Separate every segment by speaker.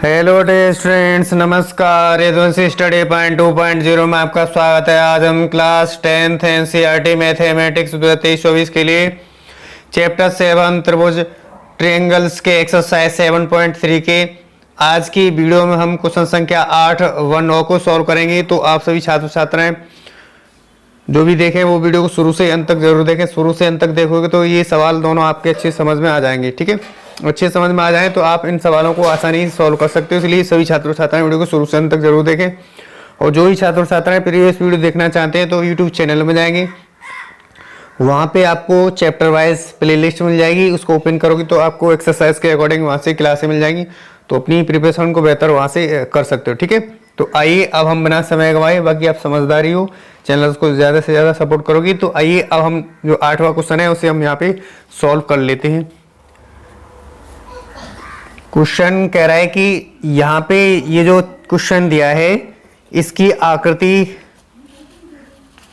Speaker 1: Hello day students, नमस्कार। Yaduvanshi study point 2.0 में आपका स्वागत है। आज हम क्लास 10th एनसीईआरटी मैथमेटिक्स 2023-24 के लिए चैप्टर 7 त्रिभुज ट्रायंगल्स के एक्सरसाइज 7.3 के आज की वीडियो में हम क्वेश्चन संख्या 8 व 9 को सॉल्व करेंगे। तो आप सभी छात्र छात्राएं जो भी देखें वो वीडियो को शुरू से अंत तक जरूर देखें। शुरू से अंत तक देखोगे तो ये सवाल दोनों आपके अच्छे समझ में आ जाएंगे। ठीक है, अच्छे समझ में आ जाए तो आप इन सवालों को आसानी से सॉल्व कर सकते हो। इसलिए सभी छात्र छात्राएं वीडियो को शुरू से अंत तक जरूर देखें। और जो भी छात्र छात्राएं प्रीवियस वीडियो देखना चाहते हैं तो यूट्यूब चैनल में जाएंगे, वहाँ पे आपको चैप्टर वाइज प्लेलिस्ट मिल जाएगी। उसको ओपन करोगे तो आपको एक्सरसाइज के अकॉर्डिंग वहाँ से क्लासें मिल जाएंगी। तो अपनी प्रिपरेशन को बेहतर वहाँ से कर सकते हो। ठीक है, तो आइए अब हम बिना समय गवाए, बाकी आप समझदारी हो, चैनल को ज़्यादा से ज़्यादा सपोर्ट करोगी। तो आइए अब हम जो 8वां क्वेश्चन है उसे हम यहाँ पे सॉल्व कर लेते हैं। क्वेश्चन कह रहा है कि यहाँ पे ये जो क्वेश्चन दिया है इसकी आकृति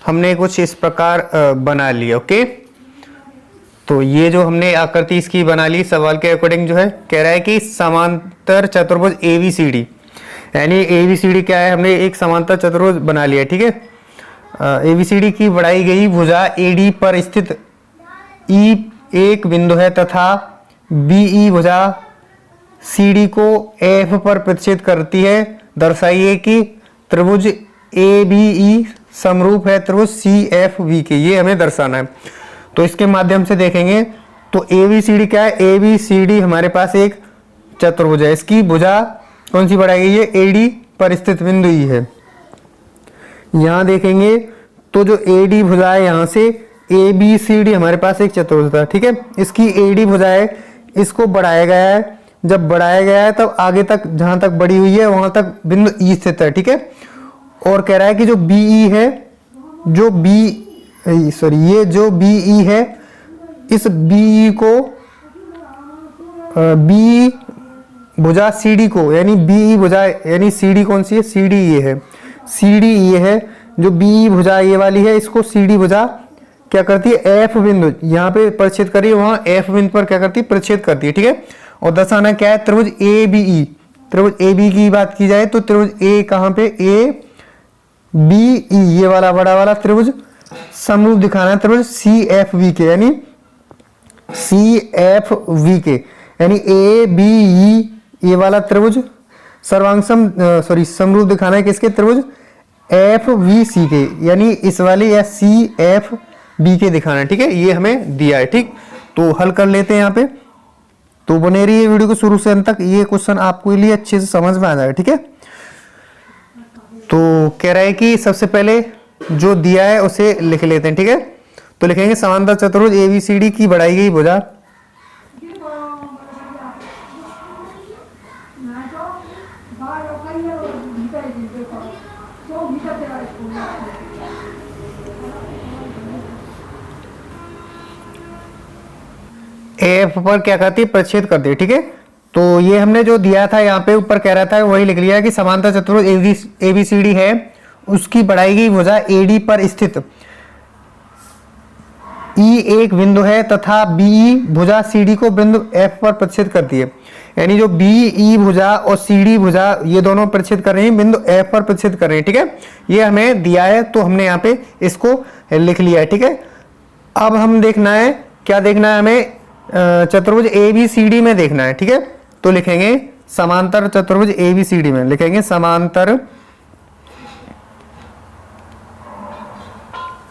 Speaker 1: हमने कुछ इस प्रकार बना ली। ओके, तो ये जो हमने आकृति इसकी बना ली सवाल के अकॉर्डिंग जो है कह रहा है कि समांतर चतुर्भुज ABCD, यानी ABCD क्या है, हमने एक समांतर चतुर्भुज बना लिया। ठीक है, ABCD की बढ़ाई गई भुजा AD पर स्थित E एक बिंदु है तथा BE भुजा CD को F पर प्रतिच्छेद करती है। दर्शाइए कि त्रिभुज ABE समरूप है त्रिभुज CFB के। ये हमें दर्शाना है। तो इसके माध्यम से देखेंगे तो ABCD क्या है, ABCD हमारे पास एक चतुर्भुज है। इसकी भुजा कौन सी बढ़ाई गई है, AD पर स्थित बिंदु E है। यहाँ देखेंगे तो जो AD भुजा है यहाँ से ABCD हमारे पास एक चतुर्भुज था। ठीक है, इसकी AD भुजा है, इसको बढ़ाया गया है। जब बढ़ाया गया है तब आगे तक जहां तक बढ़ी हुई है वहां तक बिंदु E स्थित है। ठीक है, और कह रहा है कि जो BE है, ये जो BE है, इस BE को BE भुजा CD को, यानी BE भुजा यानी CD कौन सी है, CD ये है, CD ये है। जो BE भुजा ये वाली है, इसको CD भुजा क्या करती है, F बिंदु यहाँ पे प्रतिच्छेद करिए, वहां F बिंदु पर क्या करती है, प्रतिच्छेद करती है। ठीक है, और दर्शाना क्या है, त्रिभुज ABE। त्रिभुज AB की बात की जाए तो त्रिभुज A कहाँ पे, ABE ये वाला बड़ा वाला त्रिभुज समरूप दिखाना है त्रिभुज CFB के, यानी CFB के, यानी ABE ये वाला त्रिभुज समरूप दिखाना है किसके, त्रिभुज FVC के, यानी इस वाले या CFB के दिखाना है। ठीक है, ये हमें दिया है। ठीक, तो हल कर लेते हैं यहाँ पे। तो बने रहिए वीडियो को शुरू से अंत तक, ये क्वेश्चन आपको लिए अच्छे से समझ में आ जाएगा। ठीक है, तो कह रहा है कि सबसे पहले जो दिया है उसे लिख लेते हैं। ठीक है, तो लिखेंगे समांतर चतुर्भुज ABCD की बढ़ाई गई भुजा F पर क्या करती है, प्रतिच्छेद करती है। ठीक है, तो ये हमने जो दिया था यहाँ पे ऊपर कह रहा था वही लिख लिया कि समांतर चतुर्भुज ABCD है, उसकी बढ़ाई गई भुजा AD पर स्थित E एक बिंदु है तथा BE भुजा CD को बिंदु F पर प्रतिच्छेद करती है। यानी जो BE भुजा और CD भुजा ये दोनों प्रतिच्छेद कर रही हैं, बिंदु F पर प्रतिच्छेद कर रही हैं। ठीक है, ये हमें दिया है तो हमने यहाँ पे इसको लिख लिया है। ठीक है, अब हम देखना है, क्या देखना है हमें, चतुर्भुज ABCD में देखना है। ठीक है, तो लिखेंगे समांतर चतुर्भुज ABCD में, लिखेंगे समांतर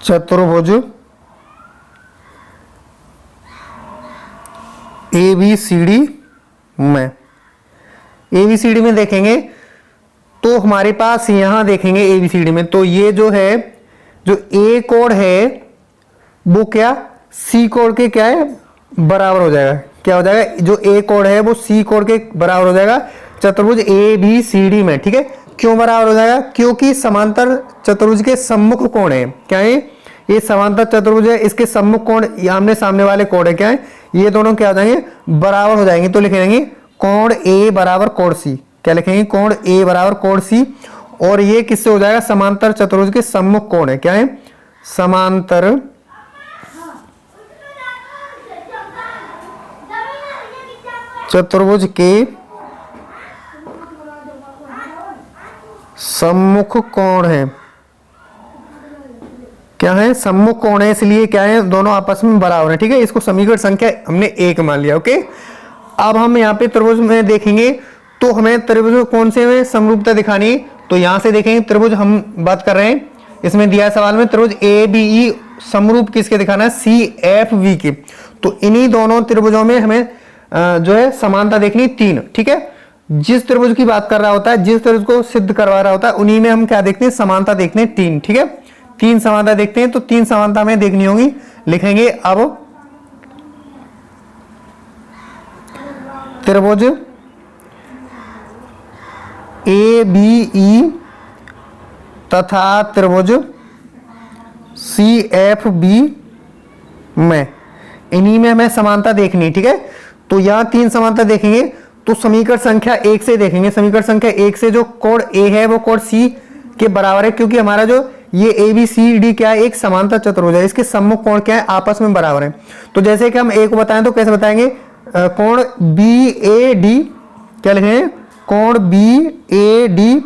Speaker 1: चतुर्भुज ABCD में, ABCD में देखेंगे तो हमारे पास यहां देखेंगे ABCD में, तो ये जो है, जो A कोण है वो क्या C कोण के क्या है, बराबर हो जाएगा। क्या हो जाएगा, जो A कोण है वो C कोण के बराबर हो जाएगा चतुर्भुज ABCD में। ठीक है, क्यों बराबर हो जाएगा, क्योंकि समांतर चतुर्भुज के सम्मुख कोण है। क्या है, ये समांतर चतुर्भुज है, इसके सम्मुख कोण आमने सामने वाले कोण है, क्या है, ये दोनों क्या हो जाएंगे, बराबर हो जाएंगे। तो लिखेंगे कोण A बराबर कोण C। क्या लिखेंगे, कोण A बराबर कोण C, और ये किससे हो जाएगा, समांतर चतुर्भुज के सम्मुख कोण है। क्या है, समांतर चतुर्भुज के सम्मुख कोण है, क्या है, सम्मुख कोण है, इसलिए क्या है, दोनों आपस में बराबर है। ठीक है, इसको समीकरण संख्या हमने 1 मान लिया। ओके, अब हम यहाँ पे त्रिभुज में देखेंगे तो हमें त्रिभुज कौन से में समरूपता दिखानी, तो यहां से देखेंगे त्रिभुज हम बात कर रहे हैं, इसमें दिया है सवाल में त्रिभुज ए बी ई समरूप किसके दिखाना है, सी एफ वी के। तो इन्हीं दोनों त्रिभुजों में हमें जो है समानता देखनी 3। ठीक है, जिस त्रिभुज की बात कर रहा होता है, जिस त्रिभुज को सिद्ध करवा रहा होता है, उन्हीं में हम क्या देखते हैं, समानता देखते हैं 3। ठीक है, 3 समानता देखते हैं, तो 3 समानता हमें देखनी होगी। लिखेंगे अब त्रिभुज ए बी ई तथा त्रिभुज सी एफ बी में, इन्हीं में हमें समानता देखनी। ठीक है, तो यहां 3 समानता देखेंगे तो समीकरण संख्या 1 से देखेंगे। समीकरण संख्या 1 से जो कोण ए है वो कोण सी के बराबर है, क्योंकि हमारा जो ये ए बी सी डी क्या है, एक समांतर चतुर्भुज है, इसके सम्मुख कोण क्या है, आपस में बराबर है। तो जैसे कि हम ए को बताएं तो कैसे बताएंगे, कोण बी ए डी, क्या लिखेंगे, कोण बी ए डी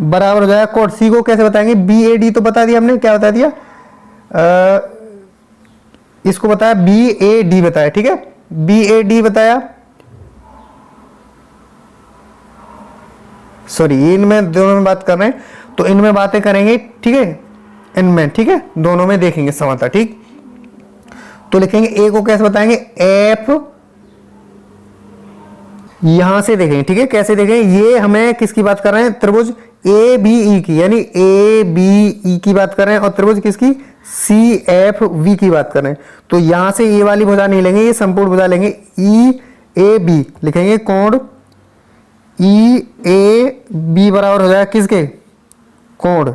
Speaker 1: बराबर हो जाएगा कोण सी को कैसे बताएंगे, बी ए डी तो बता दिया हमने, क्या बता दिया, इसको बताया बी ए डी बताया। ठीक है, बी ए डी बताया, सॉरी इनमें दोनों में बात कर रहे हैं तो इनमें बातें करेंगे। ठीक है, इनमें, ठीक है, दोनों में देखेंगे समानता। ठीक, तो लिखेंगे ए को कैसे बताएंगे, एफ, यहां से देखेंगे। ठीक है, कैसे देखेंगे, ये हमें किसकी बात कर रहे हैं, त्रिभुज ए बी ई की, यानी ए बी ई की बात कर रहे हैं, और त्रिभुज किसकी, सी एफ वी की बात कर रहे हैं। तो यहां से ये वाली भुजा नहीं लेंगे, ये संपूर्ण भुजा लेंगे, ई ए बी लिखेंगे, कोण ई ए बी बराबर हो जाएगा किसके, कोण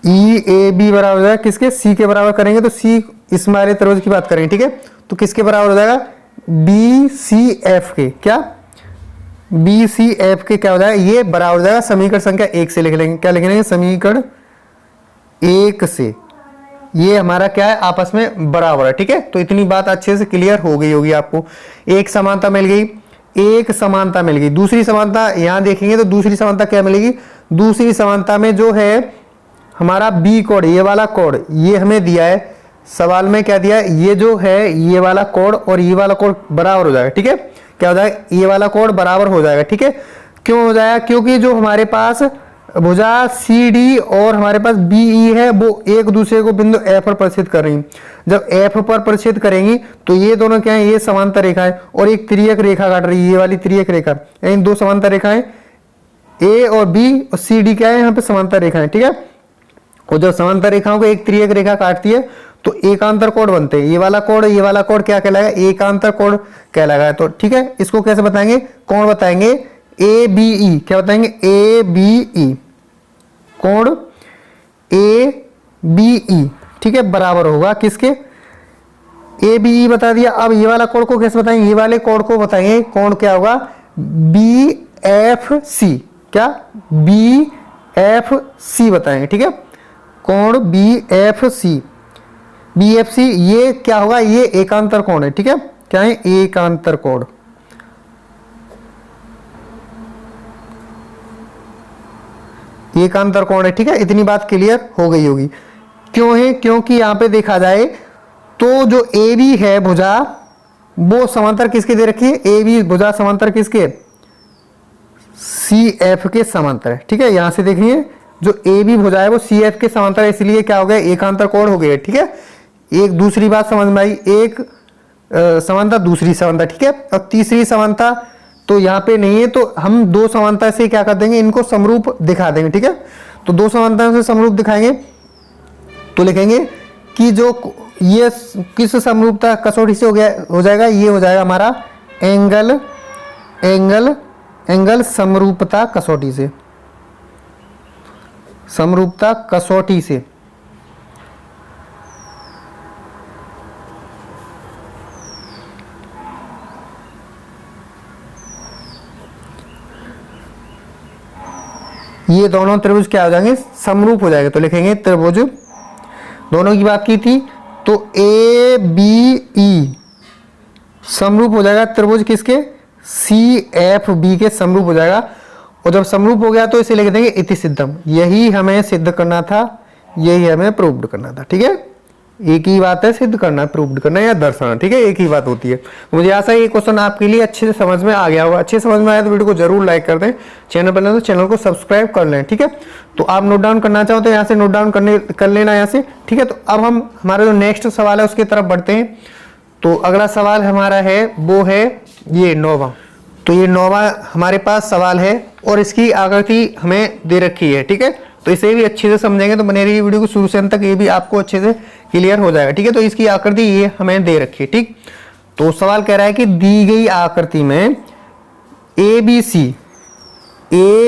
Speaker 1: ई ए बी बराबर हो जाएगा किसके, सी के बराबर करेंगे तो सी इस हमारे त्रिभुज की बात करेंगे। ठीक है, तो किसके बराबर हो जाएगा, बी सी एफ के, क्या बी सी एफ के क्या हो जाएगा, ये बराबर हो जाएगा समीकरण संख्या 1 से लिख लेंगे। क्या लिख लेंगे, समीकरण 1 से, ये हमारा क्या है, आपस में बराबर है। ठीक है, तो इतनी बात अच्छे से क्लियर हो गई होगी आपको। एक समानता मिल गई, एक समानता मिल गई। दूसरी समानता यहां देखेंगे तो दूसरी समानता क्या मिलेगी, दूसरी समानता में जो है हमारा बी कोण, ये वाला कोण, ये हमें दिया है सवाल में, क्या दिया है, ये जो है ये वाला कोण और ये वाला कोण बराबर हो जाएगा। ठीक है, क्या हो जाएगा, ये वाला कोण बराबर हो जाएगा। ठीक है, क्यों हो जाएगा, क्योंकि जो हमारे पास भुजा सी डी और हमारे पास बी ई है वो एक दूसरे को बिंदु एफ पर प्रक्षेपित कर रही हैं। जब एफ पर प्रक्षेपित करेंगी तो ये दोनों क्या है, ये समांतर रेखा है और एक त्रियक रेखा काट रही है, ये वाली त्रियक रेखा, यानी 2 समांतर रेखाएं ए और बी और सी डी क्या है, यहाँ पे समांतर रेखाएं। ठीक है, और जब समांतर रेखाओं को एक त्रियक रेखा काटती है तो एकांतर कोण बनते हैं, ये वाला कोण क्या कहलाएगा, एकांतर कोण कहलाएगा। तो ठीक है, इसको कैसे बताएंगे, कोण बताएंगे ए बी ई, क्या बताएंगे, ए बी ई, कोण ए बी ई। ठीक है, बराबर होगा किसके, ए बी ई बता दिया। अब ये वाला कोण को कैसे बताएंगे, ये वाले कोण को बताएंगे, कोण क्या होगा, बी एफ सी, क्या बी एफ सी बताएंगे। ठीक है, कोण B F C, B F C ये क्या होगा, ये एकांतर कोण है। ठीक है, क्या है, एकांतर कोण, एकांतर कोण है। ठीक है, इतनी बात क्लियर हो गई होगी। क्यों है, क्योंकि यहां पे देखा जाए तो जो ए बी है भुजा वो समांतर किसके दे रखी है, ए बी भुजा समांतर किसके, सी एफ के समांतर है। ठीक है, यहां से देखिए जो ए बी भुजा है वो सी एफ के समांतर है, इसलिए क्या हो गया, एकांतर कोण हो गया। ठीक है, एक दूसरी बात समझ में आई, एक समानता दूसरी समानता। ठीक है, और तीसरी समानता तो यहाँ पे नहीं है, तो हम 2 समानता से क्या कर देंगे, इनको समरूप दिखा देंगे। ठीक है, तो 2 समानता से समरूप दिखाएंगे तो लिखेंगे कि जो ये किस समरूपता कसौटी से हो जाएगा, ये हो जाएगा हमारा एंगल समरूपता कसौटी से, समरूपता कसौटी से। ये दोनों त्रिभुज क्या हो जाएंगे, समरूप हो जाएगा। तो लिखेंगे त्रिभुज, दोनों की बात की थी तो ए बी ई समरूप हो जाएगा त्रिभुज किसके, सी एफ बी के समरूप हो जाएगा। और जब समरूप हो गया तो इसे लिख देंगे इति सिद्धम। यही हमें सिद्ध करना था, यही हमें प्रूव्ड करना था। ठीक है, एक ही बात है, सिद्ध करना, प्रूव्ड करना या दर्शाना। ठीक है, एक ही बात होती है। मुझे आशा है ये क्वेश्चन आपके लिए अच्छे से समझ में आ गया होगा। अच्छे समझ में आया तो वीडियो को जरूर लाइक कर दें, चैनल पर तो चैनल को सब्सक्राइब कर लें। ठीक है, तो आप नोट डाउन करना चाहो तो यहाँ से नोट डाउन कर लेना यहाँ से। ठीक है, तो अब हम हमारा जो नेक्स्ट सवाल है उसकी तरफ बढ़ते हैं। तो अगला सवाल हमारा है वो है ये 9वां। तो ये 9वां हमारे पास सवाल है और इसकी आकृति हमें दे रखी है। ठीक है, तो इसे भी अच्छे से समझेंगे तो बने रही वीडियो को शुरू से अंत तक, ये भी आपको अच्छे से क्लियर हो जाएगा। ठीक है, तो इसकी आकृति ये हमें दे रखी है। ठीक, तो सवाल कह रहा है कि दी गई आकृति में ए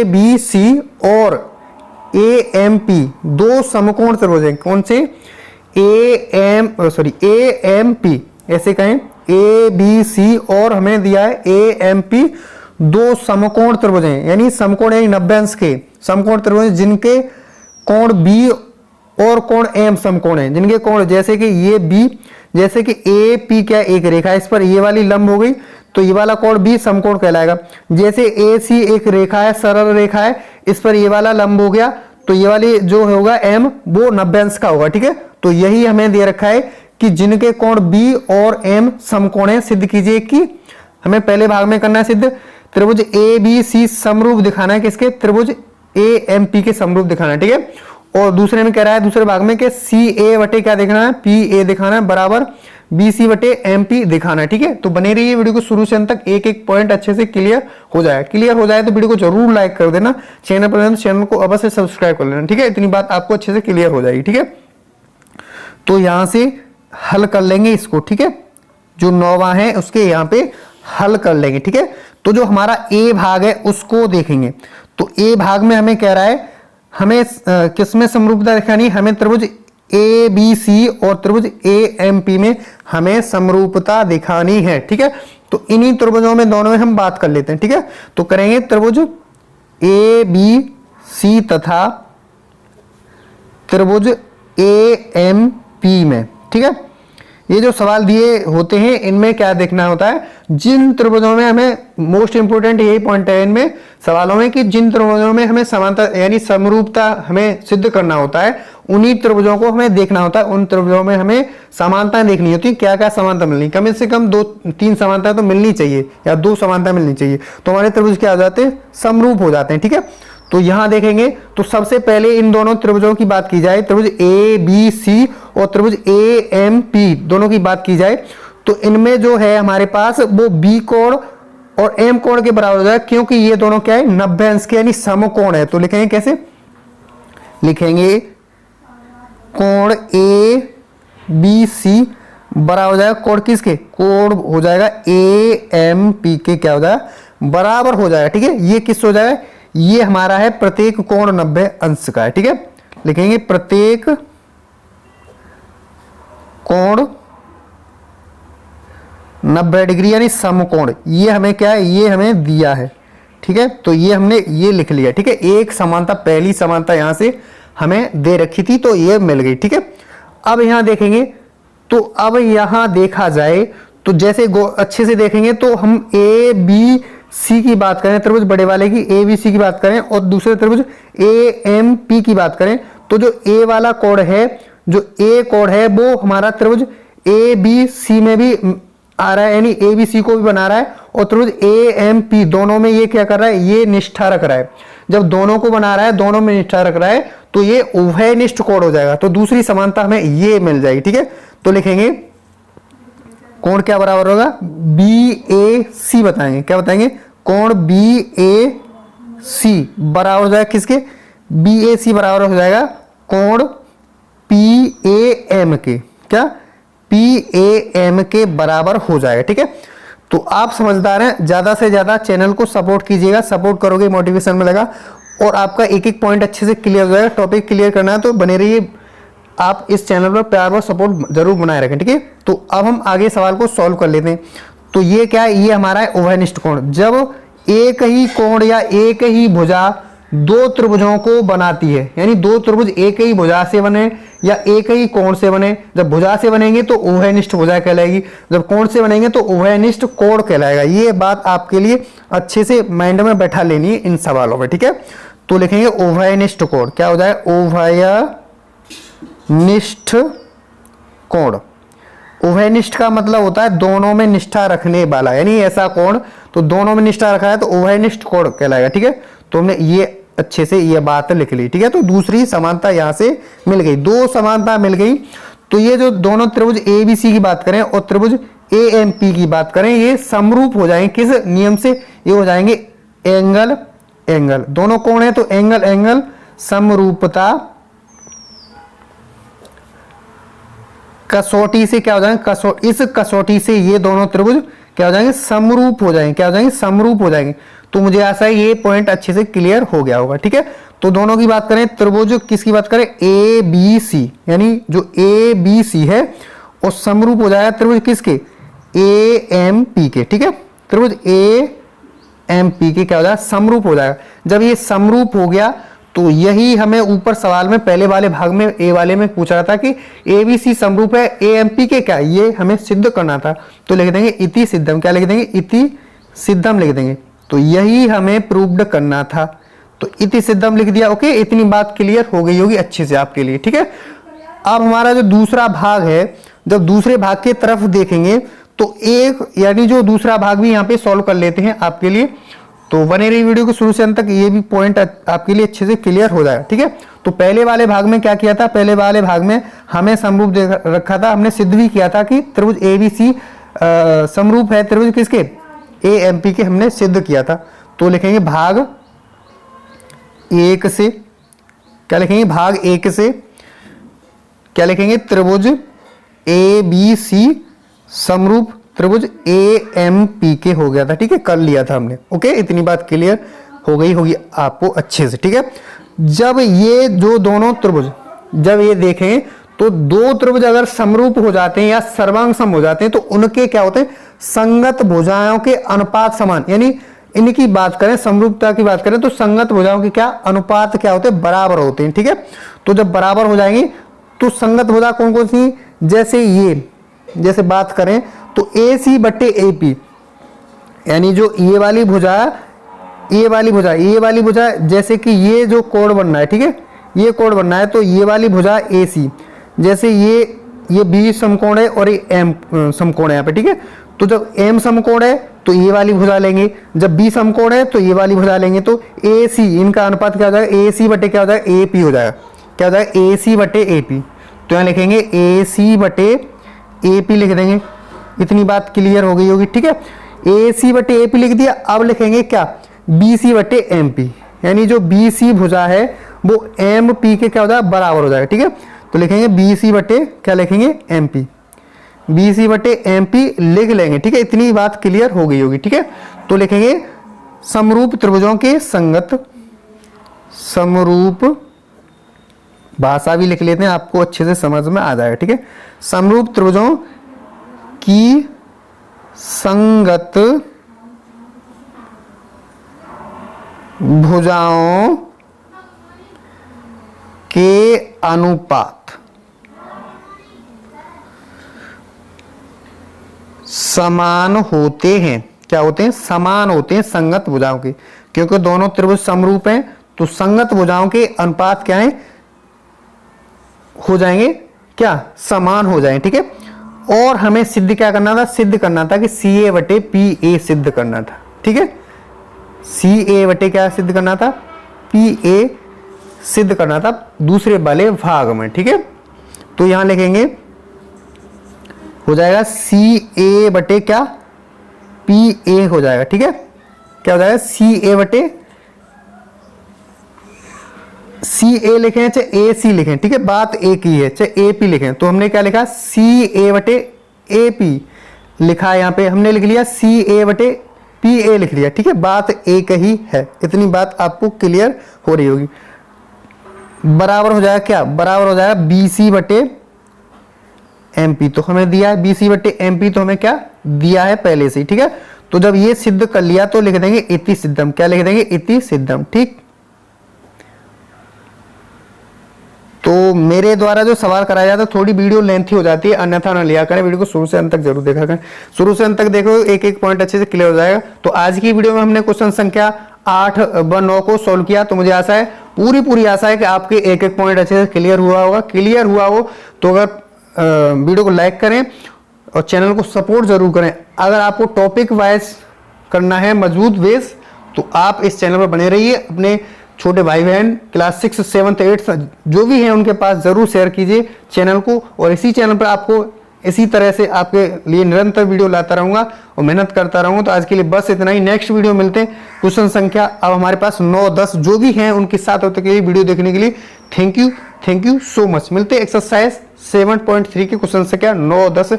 Speaker 1: बी सी और ए एम पी दो समकोण त्रिभुज हैं। कौन से? ए एम पी, ऐसे कहें, ए बी सी और हमें दिया है ए एम पी, दो समकोण त्रिभुज हैं, यानी समकोण यानी 90 अंश के समकोण त्रिभुज जिनके कोण बी और कोण एम समकोण हैं, जिनके कोण जैसे कि ये बी, जैसे कि ए पी क्या एक रेखा है, इस पर ये वाली लंब हो गई तो ये वाला कोण बी समकोण कहलाएगा। जैसे ए सी एक रेखा है, सरल रेखा है, इस पर ये वाला लंब हो गया तो ये वाली जो होगा एम वो 90 अंश का होगा। ठीक है, तो यही हमें दे रखा है कि जिनके कोण बी और एम समकोण है, सिद्ध कीजिए कि हमें पहले भाग में करना है सिद्ध, त्रिभुज ए बी सी समरूप दिखाना है, किसके? त्रिभुज ए एम पी के समरूप दिखाना है। ठीक है, और दूसरे में कह रहा है दूसरे भाग में कि सी ए वटे क्या दिखाना है? पी ए दिखाना है, बराबर बी सी वटे एम पी दिखाना है। ठीक है, तो बने रहिए वीडियो को शुरू से अंत तक, एक एक पॉइंट अच्छे से क्लियर हो जाए। क्लियर हो जाए तो वीडियो को जरूर लाइक कर देना, चैनल पर चैनल को अवश्य सब्सक्राइब कर लेना। ठीक है, इतनी बात आपको अच्छे से क्लियर हो जाएगी। ठीक है, तो यहां से हल कर लेंगे इसको। ठीक है, जो 9वां है उसके यहाँ पे हल कर लेंगे। ठीक है, तो जो हमारा ए भाग है उसको देखेंगे। तो ए भाग में हमें कह रहा है हमें किसमें समरूपता दिखानी? हमें त्रिभुज ए बी सी और त्रिभुज ए एम पी में हमें समरूपता दिखानी है। ठीक है, तो इन्हीं त्रिभुजों में दोनों में हम बात कर लेते हैं। ठीक है, तो करेंगे त्रिभुज ए बी सी तथा त्रिभुज ए एम पी में। ठीक है, ये जो सवाल दिए होते हैं इनमें क्या देखना होता है? जिन त्रिभुजों में हमें, मोस्ट इंपोर्टेंट यही पॉइंट है इनमें सवालों में, कि जिन त्रिभुजों में हमें समानता यानी समरूपता हमें सिद्ध करना होता है उन्हीं त्रिभुजों को हमें देखना होता है। उन त्रिभुजों में हमें समानताएं देखनी होती है, क्या क्या समानता मिलनी, कम से कम 2-3 समानताएं तो मिलनी चाहिए या 2 समानता मिलनी चाहिए, तो हमारे त्रिभुज क्या हो जाते हैं? समरूप हो जाते हैं। ठीक है, तो यहां देखेंगे तो सबसे पहले इन दोनों त्रिभुजों की बात की जाए, त्रिभुज ए बी सी और त्रिभुज ए एम पी दोनों की बात की जाए, तो इनमें जो है हमारे पास वो बी कोण और एम कोण के बराबर हो जाए, क्योंकि ये दोनों क्या है? 90 अंश के यानी समकोण है। तो लिखेंगे कैसे? लिखेंगे कोण ए बी सी बराबर हो जाएगा कोण किसके? कोण हो जाएगा ए एम पी के, क्या हो जाएगा? बराबर हो जाएगा। ठीक है, ये किस हो जाएगा? ये हमारा है प्रत्येक कोण 90 अंश का है। ठीक है, लिखेंगे प्रत्येक कोण 90 डिग्री यानी समकोण। ये हमें क्या है? ये हमें दिया है। ठीक है, तो ये हमने ये लिख लिया। ठीक है, एक समानता, पहली समानता यहां से हमें दे रखी थी तो ये मिल गई। ठीक है, अब यहां देखेंगे तो अब यहां देखा जाए तो जैसे अच्छे से देखेंगे तो हम ए बी सी की बात करें, त्रिभुज बड़े वाले की ए बी सी की बात करें और दूसरे त्रिभुज ए एम पी की बात करें, तो जो ए वाला कोण है, जो ए कोण है वो हमारा त्रिभुज ए बी सी में भी आ रहा है, यानी ए बी सी को भी बना रहा है, और त्रिभुज ए एम पी दोनों में ये क्या कर रहा है? ये निष्ठा रख रहा है। जब दोनों को बना रहा है, दोनों में निष्ठा रख रहा है, तो ये उभयनिष्ठ कोण हो जाएगा। तो दूसरी समानता हमें ये मिल जाएगी। ठीक है, तो लिखेंगे कोण क्या बराबर होगा? बी ए सी बताएंगे, क्या बताएंगे? कोण बी ए सी बराबर हो जाएगा किसके? बी ए सी बराबर हो जाएगा कोण पी ए एम के, क्या? पी ए एम के बराबर हो जाएगा। ठीक है, तो आप समझदार हैं, ज्यादा से ज्यादा चैनल को सपोर्ट कीजिएगा, सपोर्ट करोगे मोटिवेशन मिलेगा और आपका एक एक पॉइंट अच्छे से क्लियर हो जाएगा। टॉपिक क्लियर करना है तो बने रहिए, आप इस चैनल पर प्यार और सपोर्ट जरूर बनाए रखें। ठीक है, तो अब हम आगे सवाल को सॉल्व कर लेते हैं। तो ये क्या है? ये हमारा है उभयनिष्ठ कोण। जब एक ही कोण या एक ही भुजा दो त्रिभुजों को बनाती है, यानी दो त्रिभुज एक ही भुजा से बने या एक ही कोण से बने। जब भुजा से बनेंगे तो उभयनिष्ठ भुजा कहलाएगी, जब कोण से बनेंगे तो उभयनिष्ठ कोण कहलाएगा। ये बात आपके लिए अच्छे से माइंड में बैठा लेनी है इन सवालों में, ठीक है। तो लिखेंगे उभयनिष्ठ कोण, क्या हो जाए, उभयनिष्ठ कोण। उभयनिष्ठ का मतलब होता है दोनों में निष्ठा रखने वाला, यानी ऐसा कोण तो दोनों में निष्ठा रखा है तो उभयनिष्ठ कोण कहलाएगा, ठीक है। तो हमने ये अच्छे से ये बात लिख ली, ठीक है। तो दूसरी समानता यहां से मिल गई, दो समानता मिल गई। तो ये जो दोनों त्रिभुज ABC की बात करें और त्रिभुज AMP की बात करें, ये समरूप हो जाएंगे किस नियम से, ये हो जाएंगे एंगल एंगल, दोनों कोण है तो एंगल एंगल समरूपता कसौटी से क्या हो जाएंगे, इस कसौटी से ये दोनों त्रिभुज क्या हो जाएंगे, समरूप हो जाएंगे, क्या हो जाएंगे, समरूप हो जाएंगे। तो मुझे आशा है ये पॉइंट अच्छे से क्लियर हो गया होगा, ठीक है। तो दोनों की बात करें, त्रिभुज किसकी बात करें, ABC, यानी जो ABC है और समरूप हो जाएगा त्रिभुज किसके, AMP के, ठीक है। त्रिभुज AMP के क्या हो जाएगा, समरूप हो जाएगा। जब ये समरूप हो गया तो यही हमें ऊपर सवाल में पहले वाले भाग में ए वाले में पूछा था कि ABC समरूप है AMP के, क्या ये हमें सिद्ध करना था। तो लिख देंगे इति सिद्धम, क्या लिख देंगे, इति सिद्धम लिख देंगे। तो यही हमें प्रूव्ड करना था, तो इति सिद्धम लिख दिया। ओके, इतनी बात क्लियर हो गई होगी अच्छे से आपके लिए, ठीक है। अब हमारा जो दूसरा भाग है, जब दूसरे भाग की तरफ देखेंगे तो एक यानी जो दूसरा भाग भी यहाँ पे सॉल्व कर लेते हैं आपके लिए। तो बने रही वीडियो को शुरू से अंत तक, ये भी पॉइंट आपके लिए अच्छे से क्लियर हो जाएगा, ठीक है। तो पहले वाले भाग में क्या किया था, पहले वाले भाग में हमें समरूप दे रखा था, हमने सिद्ध भी किया था कि त्रिभुज ABC समरूप है त्रिभुज किसके, AMP के, हमने सिद्ध किया था। तो लिखेंगे भाग 1 से, क्या लिखेंगे, भाग 1 से क्या लिखेंगे, त्रिभुज ABC समरूप त्रिभुज AMP के हो गया था, ठीक है, कर लिया था हमने। ओके, इतनी बात क्लियर हो गई होगी आपको अच्छे से, ठीक है। जब ये जो दोनों त्रिभुज जब ये देखें तो दो त्रिभुज अगर समरूप हो जाते हैं या सर्वांग सम हो जाते हैं तो उनके क्या होते हैं, संगत भुजाओं के अनुपात समान, यानी इनकी बात करें, समरूपता की बात करें तो संगत भुजाओं के क्या अनुपात क्या होते हैं, बराबर होते हैं, ठीक है। तो जब बराबर हो जाएंगे तो संगत भुजा कौन कौन सी, जैसे ये, जैसे बात करें तो AC बट्टे AP, यानी जो ये वाली भुजा, ये वाली भुजा जैसे कि ये जो कोण बनना है, ठीक है, ये कोण बनना है तो ये वाली भुजा AC, जैसे ये B समकोण है और ये M समकोण है यहाँ पे, ठीक है। तो जब M समकोण है तो ये वाली भुजा लेंगे, जब B समकोण है तो ये वाली भुजा लेंगे, तो AC इनका अनुपात क्या हो जाएगा, AC बटे क्या हो जाएगा, AP हो जाएगा, क्या हो जाएगा, AC बटे AP। तो यहाँ लिखेंगे AC बटे AP लिख देंगे, इतनी बात क्लियर हो गई होगी, ठीक है। AC बटे AP लिख दिया। अब लिखेंगे क्या, BC बटे MP, यानी जो BC भुजा है वो MP के क्या हो जाएगा, बराबर हो जाएगा, ठीक है। तो लिखेंगे BC बटे क्या लिखेंगे, MP, BC बटे MP लिख लेंगे, ठीक है। इतनी बात क्लियर हो गई होगी, ठीक है। तो लिखेंगे समरूप त्रिभुजों के संगत, समरूप भाषा भी लिख लेते हैं, आपको अच्छे से समझ में आ जाएगा, ठीक है। समरूप त्रिभुजों की संगत भुजाओं के अनुपात समान होते हैं, क्या होते हैं, समान होते हैं संगत भुजाओं के, क्योंकि दोनों त्रिभुज समरूप हैं तो संगत भुजाओं के अनुपात क्या है, हो जाएंगे क्या, समान हो जाएंगे, ठीक है। और हमें सिद्ध क्या करना था, सिद्ध करना था कि CA बटे PA सिद्ध करना था, ठीक है। CA बटे क्या सिद्ध करना था, PA सिद्ध करना था दूसरे वाले भाग में, ठीक है। तो यहां लिखेंगे हो जाएगा CA बटे क्या, PA हो जाएगा, ठीक है। क्या हो जाएगा, CA बटे CA लिखें चाहे AC लिखें, ठीक है, बात एक ही है, चाहे AP लिखें। तो हमने क्या लिखा, CA बटे AP लिखा है, यहाँ पे हमने लिख लिया CA बटे PA लिख लिया, ठीक है, बात एक ही है। इतनी बात आपको क्लियर हो रही होगी। बराबर हो जाएगा क्या, बराबर हो जाएगा BC बटे MP, तो हमें दिया है BC बटे MP, तो हमें क्या दिया है पहले से ही, ठीक है। तो जब ये सिद्ध कर लिया तो लिख देंगे इति सिद्धम, क्या लिख देंगे, इति सिद्धम, ठीक। तो मेरे द्वारा जो सवाल कराया जाता है थोड़ी वीडियो लेंथी हो जाती है, अन्यथा ना लिया करें, वीडियो को शुरू से अंत तक जरूर देखा करें। शुरू से अंत तक देखो, एक एक पॉइंट अच्छे से क्लियर हो जाएगा। तो आज की वीडियो में हमने क्वेश्चन संख्या 8 व 9 को सोल्व किया। तो मुझे आशा है, पूरी आशा है कि आपके एक एक पॉइंट अच्छे से क्लियर हुआ होगा। क्लियर हुआ हो तो अगर वीडियो को लाइक करें और चैनल को सपोर्ट जरूर करें। अगर आपको टॉपिक वाइज करना है मजबूत बेस, तो आप इस चैनल पर बने रहिए। अपने छोटे भाई बहन क्लास 6, 7, 8 जो भी हैं उनके पास जरूर शेयर कीजिए चैनल को। और इसी चैनल पर आपको इसी तरह से आपके लिए निरंतर वीडियो लाता रहूंगा और मेहनत करता रहूंगा। तो आज के लिए बस इतना ही। नेक्स्ट वीडियो मिलते हैं। क्वेश्चन संख्या अब हमारे पास 9, 10 जो भी हैं उनके साथ होते के लिए वीडियो देखने के लिए थैंक यू सो मच। मिलते हैं एक्सरसाइज 7.3 के क्वेश्चन संख्या 9, 10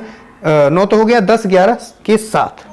Speaker 1: 9 तो हो गया, 10, 11 के साथ।